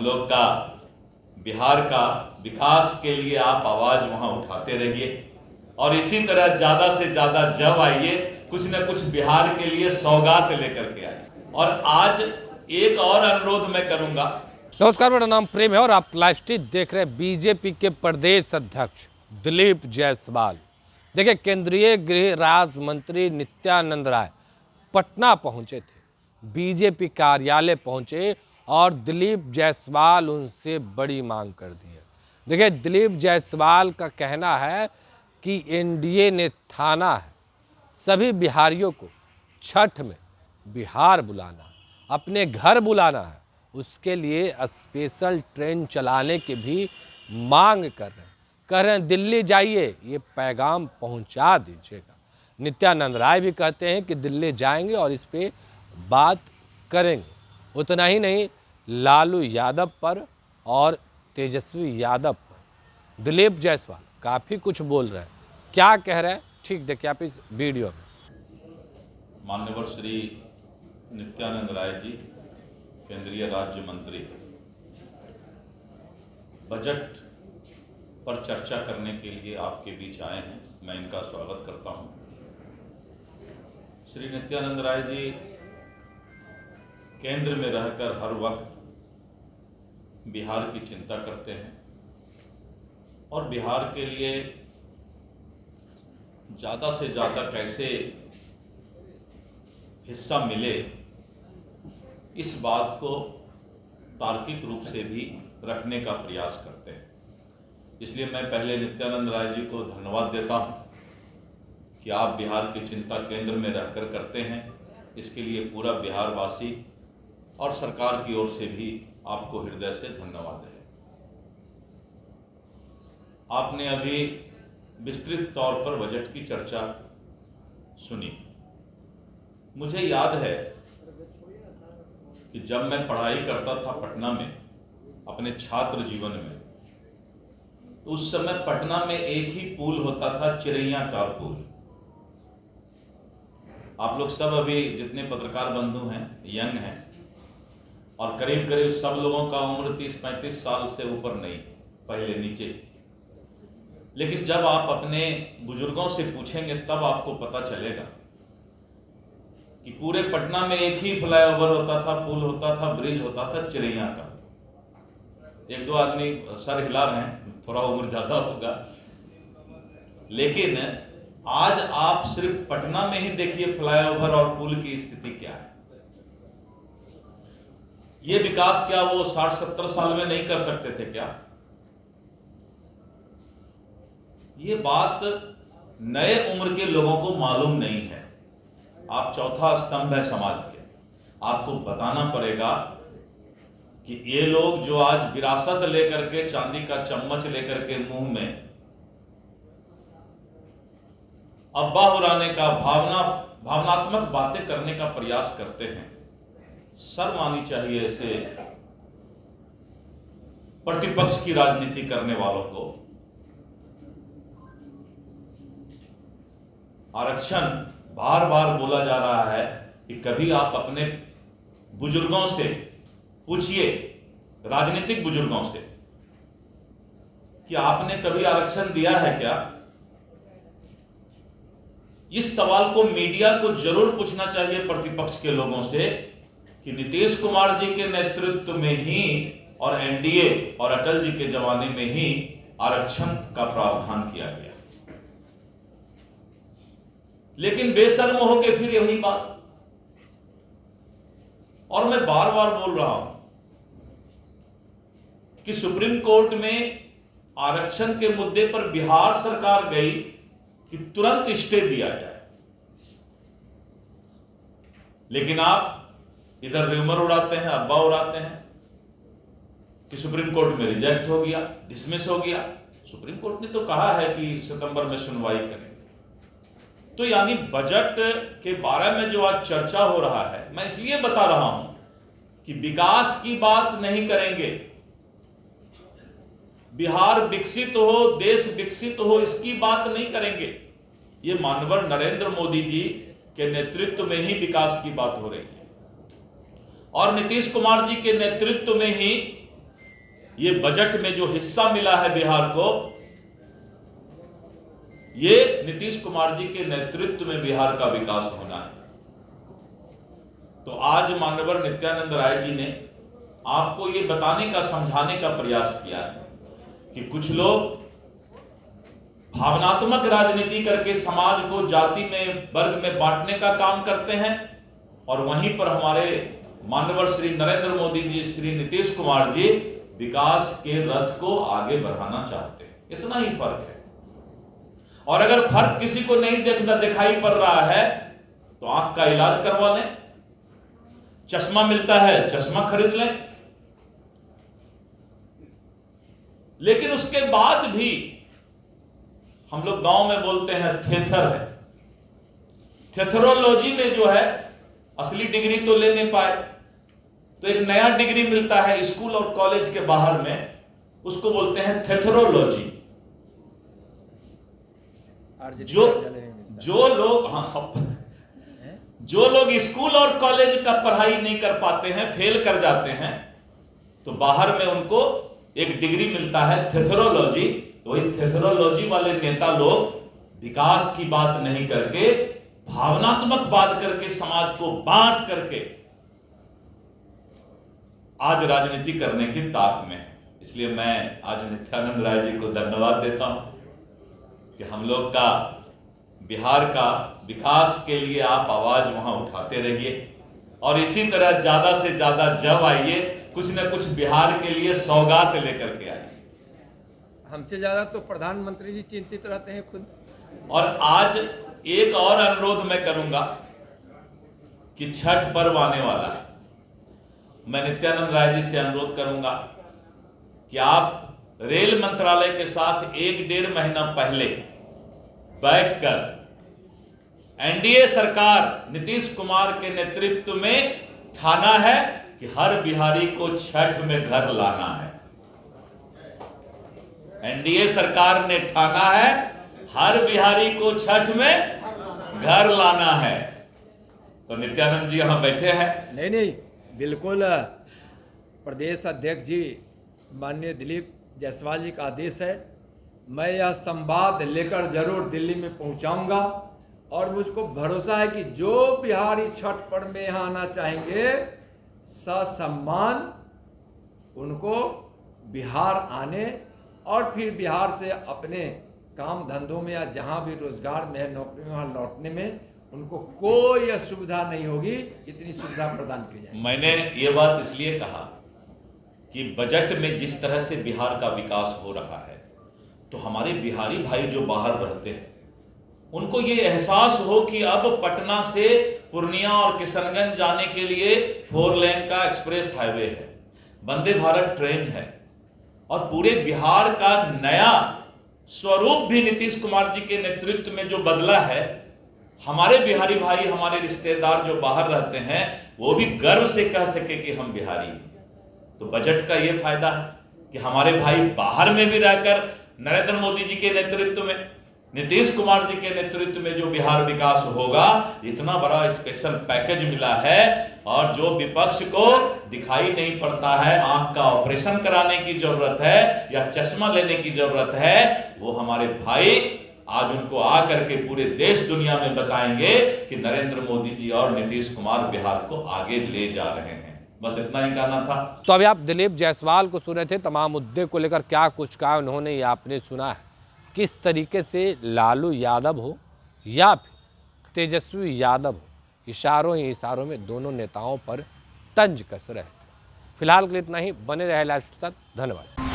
लोग का, बिहार का विकास के लिए आप आवाज वहां उठाते रहिए और इसी तरह ज्यादा से ज्यादा जब आइए, कुछ न कुछ बिहार के लिए सौगात लेकर के आइए। और आज एक और अनुरोध मैं करूंगा। नमस्कार, मेरा नाम प्रेम है और आप लाइव स्ट्रीम देख रहे हैं। बीजेपी के प्रदेश अध्यक्ष दिलीप जायसवाल, देखिए, केंद्रीय गृह राज्य मंत्री नित्यानंद राय पटना पहुंचे थे, बीजेपी कार्यालय पहुंचे और दिलीप जायसवाल उनसे बड़ी मांग कर दी है। देखिए, दिलीप जायसवाल का कहना है कि एनडीए ने ठाना है सभी बिहारियों को छठ में बिहार बुलाना, अपने घर बुलाना है, उसके लिए स्पेशल ट्रेन चलाने की भी मांग कर रहे हैं। कह रहे हैं दिल्ली जाइए, ये पैगाम पहुंचा दीजिएगा। नित्यानंद राय भी कहते हैं कि दिल्ली जाएंगे और इस पे बात करेंगे। उतना ही नहीं, लालू यादव पर और तेजस्वी यादव पर दिलीप जायसवाल काफ़ी कुछ बोल रहे हैं। क्या कह रहे हैं, ठीक देखिए आप इस वीडियो में। मान्यवर श्री नित्यानंद राय जी, केंद्रीय राज्य मंत्री, बजट पर चर्चा करने के लिए आपके बीच आए हैं। मैं इनका स्वागत करता हूं। श्री नित्यानंद राय जी केंद्र में रहकर हर वक्त बिहार की चिंता करते हैं और बिहार के लिए ज़्यादा से ज़्यादा कैसे हिस्सा मिले, इस बात को तार्किक रूप से भी रखने का प्रयास करते हैं। इसलिए मैं पहले नित्यानंद राय जी को धन्यवाद देता हूं कि आप बिहार की चिंता केंद्र में रहकर करते हैं। इसके लिए पूरा बिहारवासी और सरकार की ओर से भी आपको हृदय से धन्यवाद है। आपने अभी विस्तृत तौर पर बजट की चर्चा सुनी। मुझे याद है कि जब मैं पढ़ाई करता था पटना में, अपने छात्र जीवन में, तो उस समय पटना में एक ही पुल होता था, चिरैया का पुल। आप लोग सब अभी जितने पत्रकार बंधु हैं, यंग हैं, और करीब करीब सब लोगों का उम्र 30-35 साल से ऊपर नहीं, पहले नीचे। लेकिन जब आप अपने बुजुर्गों से पूछेंगे तब आपको पता चलेगा कि पूरे पटना में एक ही फ्लाईओवर होता था, पुल होता था, ब्रिज होता था, चिरैया का। एक दो आदमी सर हिला रहे हैं, थोड़ा उम्र ज्यादा होगा, लेकिन आज आप सिर्फ पटना में ही देखिए फ्लाईओवर और पुल की स्थिति क्या है। ये विकास क्या वो 60-70 साल में नहीं कर सकते थे क्या? ये बात नए उम्र के लोगों को मालूम नहीं है। आप चौथा स्तंभ है समाज के, आपको बताना पड़ेगा कि ये लोग जो आज विरासत लेकर के, चांदी का चम्मच लेकर के मुंह में अब्बा हुराने का भावनात्मक बातें करने का प्रयास करते हैं, शर्म आनी चाहिए ऐसे प्रतिपक्ष की राजनीति करने वालों को। आरक्षण बार बार बोला जा रहा है कि कभी आप अपने बुजुर्गों से पूछिए, राजनीतिक बुजुर्गों से, कि आपने कभी आरक्षण दिया है क्या? इस सवाल को मीडिया को जरूर पूछना चाहिए प्रतिपक्ष के लोगों से कि नीतीश कुमार जी के नेतृत्व में ही और एनडीए और अटल जी के जमाने में ही आरक्षण का प्रावधान किया गया। लेकिन बेशर्म हो के फिर यही बात, और मैं बार बार बोल रहा हूं कि सुप्रीम कोर्ट में आरक्षण के मुद्दे पर बिहार सरकार गई कि तुरंत स्टे दिया जाए, लेकिन आप इधर र्यूमर उड़ाते हैं, अब्बा उड़ाते हैं कि सुप्रीम कोर्ट में रिजेक्ट हो गया, डिसमिस हो गया। सुप्रीम कोर्ट ने तो कहा है कि सितंबर में सुनवाई करें। तो यानी बजट के बारे में जो आज चर्चा हो रहा है, मैं इसलिए बता रहा हूं कि विकास की बात नहीं करेंगे, बिहार विकसित हो, देश विकसित हो, इसकी बात नहीं करेंगे। ये मानवर नरेंद्र मोदी जी के नेतृत्व में ही विकास की बात हो रही है और नीतीश कुमार जी के नेतृत्व में ही ये बजट में जो हिस्सा मिला है बिहार को, ये नीतीश कुमार जी के नेतृत्व में बिहार का विकास होना है। तो आज माननीय नित्यानंद राय जी ने आपको ये बताने का, समझाने का प्रयास किया है कि कुछ लोग भावनात्मक राजनीति करके समाज को जाति में, वर्ग में बांटने का काम करते हैं, और वहीं पर हमारे माननीय श्री नरेंद्र मोदी जी, श्री नीतीश कुमार जी विकास के रथ को आगे बढ़ाना चाहते हैं। इतना ही फर्क है। और अगर फर्क किसी को नहीं दिखाई पड़ रहा है तो आंख का इलाज करवा लें, चश्मा मिलता है चश्मा खरीद लें। लेकिन उसके बाद भी हम लोग गांव में बोलते हैं थेथर है, थेथरोलॉजी में जो है असली डिग्री तो ले नहीं पाए, तो एक नया डिग्री मिलता है स्कूल और कॉलेज के बाहर में, उसको बोलते हैं थेथरोलॉजी। जो लोग स्कूल और कॉलेज का पढ़ाई नहीं कर पाते हैं, फेल कर जाते हैं, तो बाहर में उनको एक डिग्री मिलता है थेथरोलॉजी। तो वही थेथरोलॉजी वाले नेता लोग विकास की बात नहीं करके भावनात्मक बात करके समाज को बांट करके आज राजनीति करने की ताक में है। इसलिए मैं आज नित्यानंद राय जी को धन्यवाद देता हूं कि हम लोग का बिहार का विकास के लिए आप आवाज वहां उठाते रहिए, और इसी तरह ज्यादा से ज्यादा जब आइए, कुछ न कुछ बिहार के लिए सौगात लेकर के आइए। हमसे ज्यादा तो प्रधानमंत्री जी चिंतित रहते हैं खुद। और आज एक और अनुरोध मैं करूंगा कि छठ पर्व आने वाला है। मैं नित्यानंद राय जी से अनुरोध करूंगा कि आप रेल मंत्रालय के साथ 1-1.5 महीना पहले बैठकर एनडीए सरकार नीतीश कुमार के नेतृत्व में ठाना है कि हर बिहारी को छठ में घर लाना है। एनडीए सरकार ने ठाना है हर बिहारी को छठ में घर लाना है। तो नित्यानंद जी यहां बैठे हैं। नहीं, बिल्कुल प्रदेश अध्यक्ष जी माननीय दिलीप जायसवाल जी का आदेश है। मैं यह संवाद लेकर जरूर दिल्ली में पहुंचाऊंगा, और मुझको भरोसा है कि जो बिहारी छठ पर्व में यहाँ आना चाहेंगे, ससम्मान उनको बिहार आने और फिर बिहार से अपने काम धंधों में या जहाँ भी रोजगार में है, नौकरी में, वहाँ लौटने में उनको कोई असुविधा नहीं होगी। इतनी सुविधा प्रदान की जाए। मैंने ये बात इसलिए कहा कि बजट में जिस तरह से बिहार का विकास हो रहा है, तो हमारे बिहारी भाई जो बाहर रहते हैं उनको ये एहसास हो कि अब पटना से पूर्णिया और किशनगंज जाने के लिए 4 लेन का एक्सप्रेस हाईवे है, वंदे भारत ट्रेन है, और पूरे बिहार का नया स्वरूप भी नीतीश कुमार जी के नेतृत्व में जो बदला है, हमारे बिहारी भाई, हमारे रिश्तेदार जो बाहर रहते हैं, वो भी गर्व से कह सके कि हम बिहारी हैं। तो बजट का ये फायदा है कि हमारे भाई बाहर में भी रहकर नरेंद्र मोदी जी के नेतृत्व में, नीतीश कुमार जी के नेतृत्व में जो बिहार विकास होगा, इतना बड़ा स्पेशल पैकेज मिला है। और जो विपक्ष को दिखाई नहीं पड़ता है, आंख का ऑपरेशन कराने की जरूरत है या चश्मा लेने की जरूरत है, वो हमारे भाई आज उनको आकर के पूरे देश दुनिया में बताएंगे कि नरेंद्र मोदी जी और नीतीश कुमार बिहार को आगे ले जा रहे हैं। बस इतना ही कहना था। तो अभी आप दिलीप जायसवाल को सुने थे, तमाम मुद्दे को लेकर क्या कुछ कहा उन्होंने, ये आपने सुना है। किस तरीके से लालू यादव हो या फिर तेजस्वी यादव हो, इशारों ही इशारों में दोनों नेताओं पर तंज कस रहे थे। फिलहाल के लिए इतना ही। बने रहे लाइव के साथ। धन्यवाद।